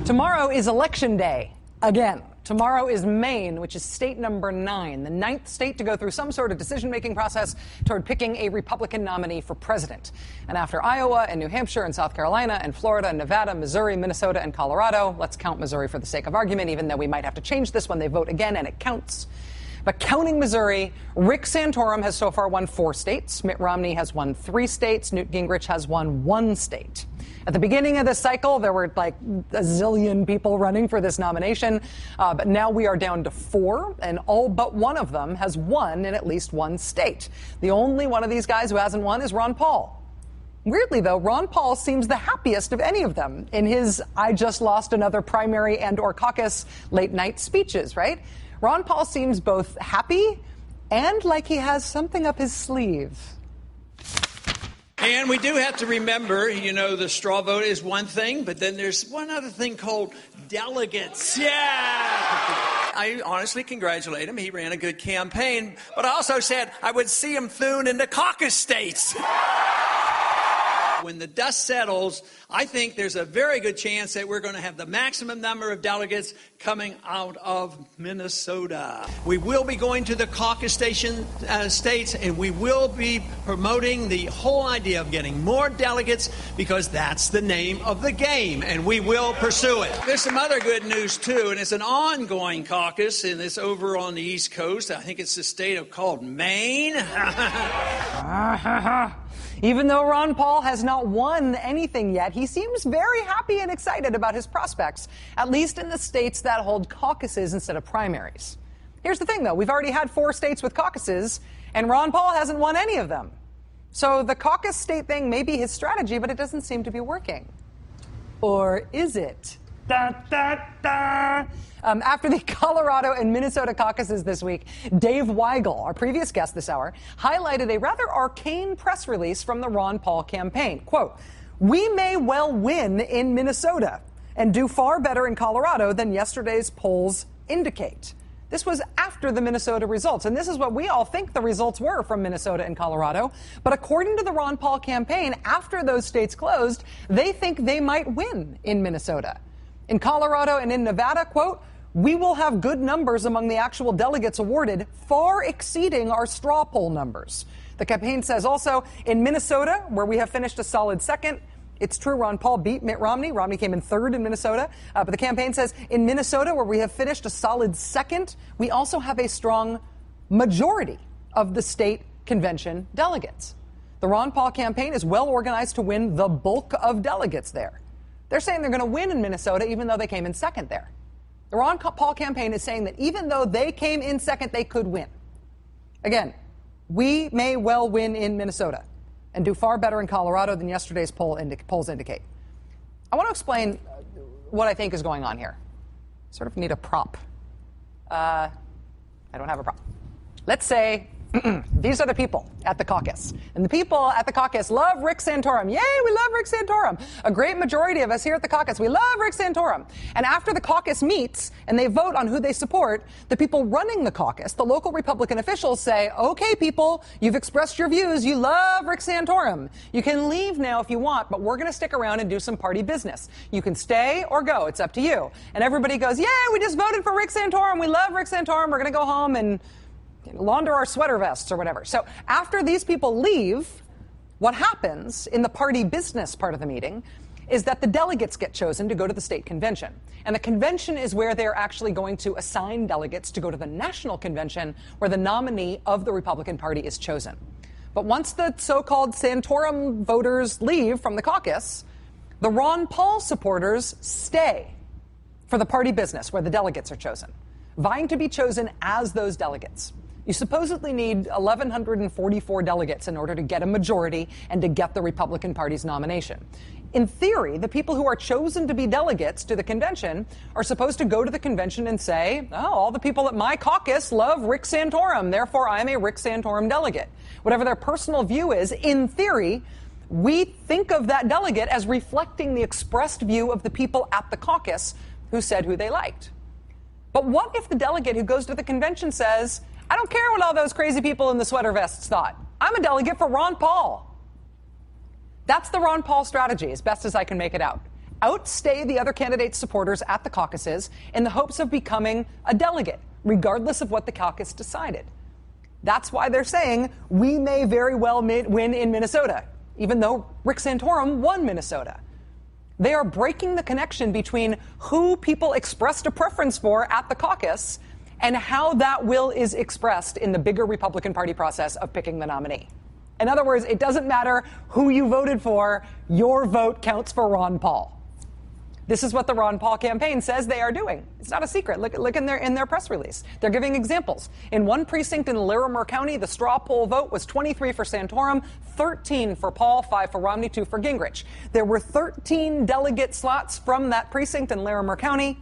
Tomorrow is Election Day again. Tomorrow is Maine, which is state number 9, the 9th state to go through some sort of decision-making process toward picking a Republican nominee for president. And after Iowa and New Hampshire and South Carolina and Florida and Nevada, Missouri, Minnesota, and Colorado, let's count Missouri for the sake of argument, even though we might have to change this when they vote again, and it counts. But counting Missouri, Rick Santorum has so far won 4 states. Mitt Romney has won 3 states. Newt Gingrich has won 1 state. At the beginning of this cycle, there were like a zillion people running for this nomination. But now we are down to 4, and all but one of them has won in at least 1 state. The only one of these guys who hasn't won is Ron Paul. Weirdly, though, Ron Paul seems the happiest of any of them in his "I just lost another primary and or caucus" late-night speeches, right? Ron Paul seems both happy and like he has something up his sleeve. And we do have to remember, you know, the straw vote is one thing, but then there's one other thing called delegates. Yeah! I honestly congratulate him. He ran a good campaign, but I also said I would see him through into caucus states. When the dust settles, I think there's a very good chance that we're going to have the maximum number of delegates coming out of Minnesota. We will be going to the caucus states, and we will be promoting the whole idea of getting more delegates because that's the name of the game, and we will pursue it. There's some other good news, too, and it's an ongoing caucus, and it's over on the East Coast. I think it's the state called Maine. Even though Ron Paul has not won anything yet, he seems very happy and excited about his prospects, at least in the states that hold caucuses instead of primaries. Here's the thing, though. We've already had 4 states with caucuses, and Ron Paul hasn't won any of them. So the caucus state thing may be his strategy, but it doesn't seem to be working. Or is it? Da, da, da. After the Colorado and Minnesota caucuses this week, Dave Weigel, our previous guest this hour, highlighted a rather arcane press release from the Ron Paul campaign. Quote, "We may well win in Minnesota and do far better in Colorado than yesterday's polls indicate." This was after the Minnesota results, and this is what we all think the results were from Minnesota and Colorado. But according to the Ron Paul campaign, after those states closed, they think they might win in Minnesota. In Colorado and in Nevada, quote, "We will have good numbers among the actual delegates awarded, far exceeding our straw poll numbers." The campaign says also, in Minnesota, where we have finished a solid second, it's true Ron Paul beat Mitt Romney. Romney came in 3rd in Minnesota. But the campaign says, in Minnesota, where we have finished a solid second, we also have a strong majority of the state convention delegates. The Ron Paul campaign is well organized to win the bulk of delegates there. They're saying they're going to win in Minnesota, even though they came in 2nd there. The Ron Paul campaign is saying that even though they came in 2nd, they could win. Again, we may well win in Minnesota and do far better in Colorado than yesterday's polls indicate. I want to explain what I think is going on here. Sort of need a prop. I don't have a prop. Let's say these are the people at the caucus. And the people at the caucus love Rick Santorum. Yay, we love Rick Santorum. A great majority of us here at the caucus, we love Rick Santorum. And after the caucus meets and they vote on who they support, the people running the caucus, the local Republican officials say, okay, people, you've expressed your views. You love Rick Santorum. You can leave now if you want, but we're going to stick around and do some party business. You can stay or go. It's up to you. And everybody goes, yay, we just voted for Rick Santorum. We love Rick Santorum. We're going to go home and launder our sweater vests or whatever. So after these people leave, what happens in the party business part of the meeting is that the delegates get chosen to go to the state convention. And the convention is where they're actually going to assign delegates to go to the national convention where the nominee of the Republican Party is chosen. But once the so-called Santorum voters leave from the caucus, the Ron Paul supporters stay for the party business where the delegates are chosen, vying to be chosen as those delegates. You supposedly need 1,144 delegates in order to get a majority and to get the Republican Party's nomination. In theory, the people who are chosen to be delegates to the convention are supposed to go to the convention and say, oh, all the people at my caucus love Rick Santorum, therefore I'm a Rick Santorum delegate. Whatever their personal view is, in theory, we think of that delegate as reflecting the expressed view of the people at the caucus who said who they liked. But what if the delegate who goes to the convention says, I don't care what all those crazy people in the sweater vests thought. I'm a delegate for Ron Paul. That's the Ron Paul strategy, as best as I can make it out. outstay the other candidates' supporters at the caucuses in the hopes of becoming a delegate, regardless of what the caucus decided. That's why they're saying we may very well win in Minnesota, even though Rick Santorum won Minnesota. They are breaking the connection between who people expressed a preference for at the caucus and how that will is expressed in the bigger Republican Party process of picking the nominee. In other words, it doesn't matter who you voted for, your vote counts for Ron Paul. This is what the Ron Paul campaign says they are doing. It's not a secret. Look in their press release. They're giving examples. In one precinct in Larimer County, the straw poll vote was 23 for Santorum, 13 for Paul, 5 for Romney, 2 for Gingrich. There were 13 delegate slots from that precinct in Larimer County,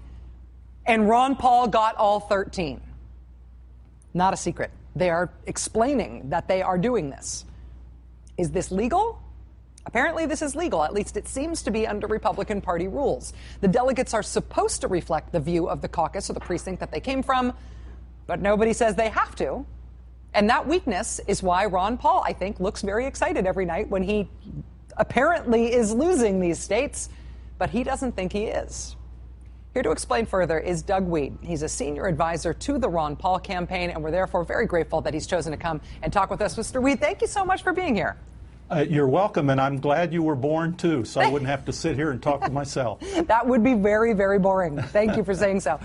and Ron Paul got all 13. Not a secret. They are explaining that they are doing this. Is this legal? Apparently this is legal. At least it seems to be under Republican Party rules. The delegates are supposed to reflect the view of the caucus or the precinct that they came from, but nobody says they have to. And that weakness is why Ron Paul, I think, looks very excited every night when he apparently is losing these states, but he doesn't think he is. Here to explain further is Doug Wead. He's a senior advisor to the Ron Paul campaign, and we're therefore very grateful that he's chosen to come and talk with us. Mr. Wead, thank you so much for being here. You're welcome, and I'm glad you were born, too, so I wouldn't have to sit here and talk to myself. That would be very, very boring. Thank you for saying so.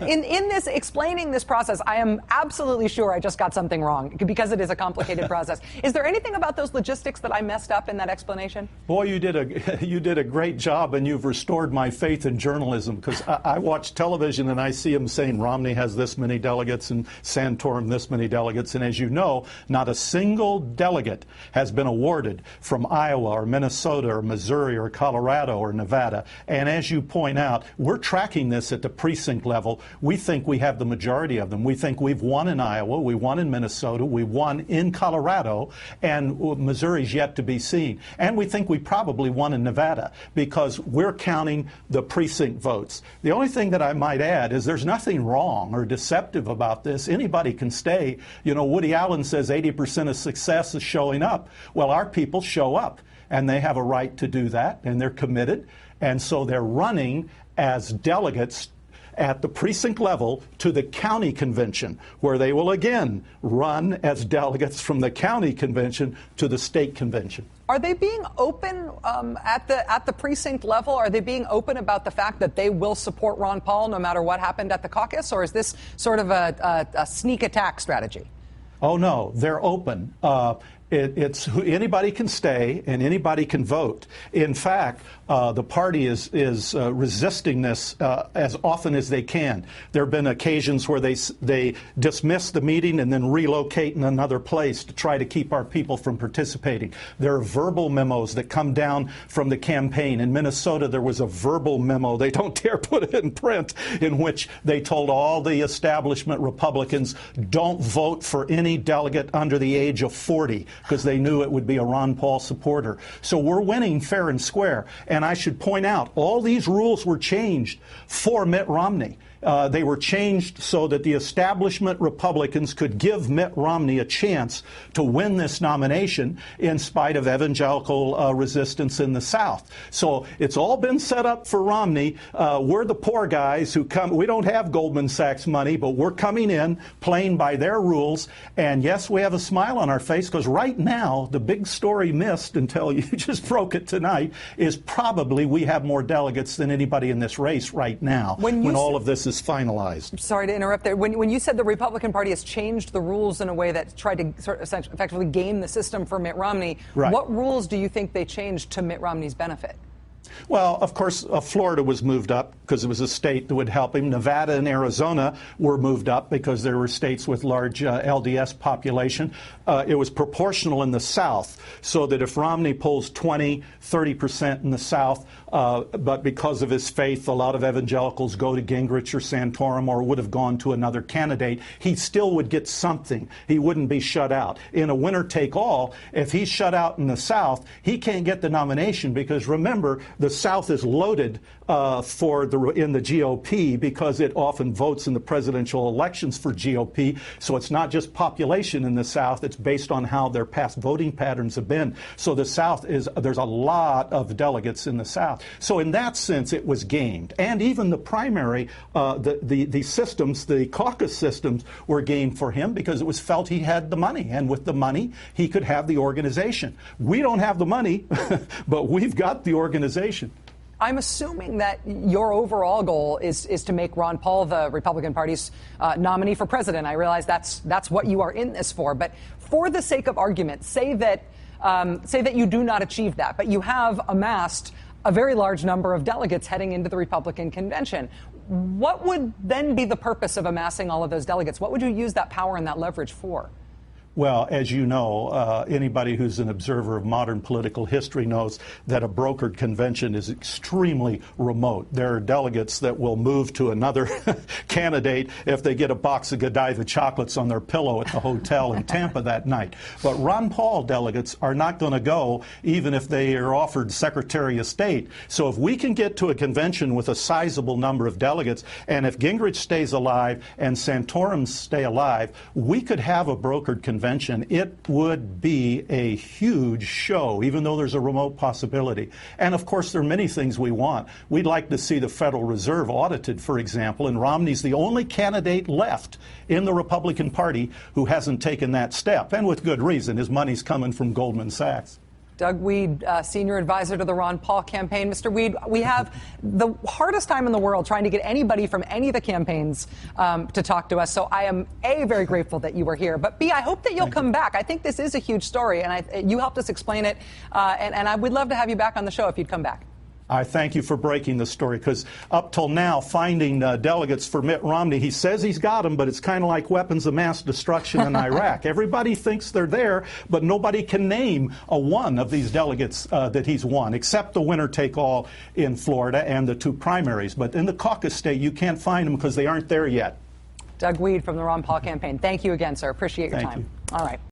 In this, explaining this process, I am absolutely sure I just got something wrong, because it is a complicated process. Is there anything about those logistics that I messed up in that explanation? Boy, you did a great job, and you've restored my faith in journalism, because I watch television, and I see them saying Romney has this many delegates and Santorum this many delegates, and as you know, not a single delegate has been awarded from Iowa or Minnesota or Missouri or Colorado or Nevada. And as you point out, we're tracking this at the precinct level. We think we have the majority of them. We think we've won in Iowa, we won in Minnesota, we won in Colorado, and Missouri's yet to be seen. And we think we probably won in Nevada because we're counting the precinct votes. The only thing that I might add is there's nothing wrong or deceptive about this. Anybody can stay. You know, Woody Allen says 80% of success is showing up. Well, our people show up, and they have a right to do that, and they're committed, and so they're running as delegates at the precinct level to the county convention, where they will again run as delegates from the county convention to the state convention. Are they being open at the precinct level? Are they being open about the fact that they will support Ron Paul no matter what happened at the caucus, or is this sort of a sneak attack strategy? Oh no, they're open. It's anybody can stay and anybody can vote. In fact, the party is resisting this as often as they can. There have been occasions where they dismiss the meeting and then relocate in another place to try to keep our people from participating. There are verbal memos that come down from the campaign. In Minnesota, there was a verbal memo, they don't dare put it in print, in which they told all the establishment Republicans, don't vote for any delegate under the age of 40, because they knew it would be a Ron Paul supporter. So we're winning fair and square. And I should point out, all these rules were changed for Mitt Romney. They were changed so that the establishment Republicans could give Mitt Romney a chance to win this nomination in spite of evangelical resistance in the South. So it's all been set up for Romney. We're the poor guys who come. We don't have Goldman Sachs money, but we're coming in playing by their rules. And yes, we have a smile on our face, because right now the big story missed until you just broke it tonight is probably we have more delegates than anybody in this race right now when all of this is finalized. Sorry to interrupt there. When you said the Republican Party has changed the rules in a way that tried to sort of effectively game the system for Mitt Romney, right. What rules do you think they changed to Mitt Romney's benefit? Well, of course, Florida was moved up because it was a state that would help him. Nevada and Arizona were moved up because there were states with large LDS population. It was proportional in the South, so that if Romney pulls 20, 30% in the South, but because of his faith, a lot of evangelicals go to Gingrich or Santorum or would have gone to another candidate, he still would get something. He wouldn't be shut out. In a winner-take-all, if he's shut out in the South, he can't get the nomination because, remember, the the South is loaded in the GOP because it often votes in the presidential elections for GOP. So it's not just population in the South. It's based on how their past voting patterns have been. So the South there's a lot of delegates in the South. So in that sense, it was gamed. And even the primary, the systems, the caucus systems were gamed for him because it was felt he had the money. And with the money, he could have the organization. We don't have the money, but we've got the organization. I'm assuming that your overall goal is to make Ron Paul the Republican Party's nominee for president. I realize that's what you are in this for. But for the sake of argument, say that you do not achieve that, but you have amassed a very large number of delegates heading into the Republican convention. What would then be the purpose of amassing all of those delegates? What would you use that power and that leverage for? Well, as you know, anybody who's an observer of modern political history knows that a brokered convention is extremely remote. There are delegates that will move to another candidate if they get a box of Godiva chocolates on their pillow at the hotel in Tampa that night. But Ron Paul delegates are not going to go even if they are offered Secretary of State. So if we can get to a convention with a sizable number of delegates, and if Gingrich stays alive and Santorum stay alive, we could have a brokered convention. It would be a huge show, even though there's a remote possibility. And of course, there are many things we want. We'd like to see the Federal Reserve audited, for example, and Romney's the only candidate left in the Republican Party who hasn't taken that step, and with good reason. His money's coming from Goldman Sachs. Doug Wead, senior advisor to the Ron Paul campaign. Mr. Wead, we have the hardest time in the world trying to get anybody from any of the campaigns to talk to us. So I am, A, very grateful that you were here. But, B, I hope that you'll come back. I think this is a huge story, and you helped us explain it. And I would love to have you back on the show if you'd come back. I thank you for breaking the story, because up till now, finding delegates for Mitt Romney, he says he's got them, but it's kind of like weapons of mass destruction in Iraq. Everybody thinks they're there, but nobody can name a one of these delegates that he's won, except the winner-take-all in Florida and the two primaries. But in the caucus state, you can't find them because they aren't there yet. Doug Wead from the Ron Paul campaign. Thank you again, sir. Appreciate your time. Thank you. All right.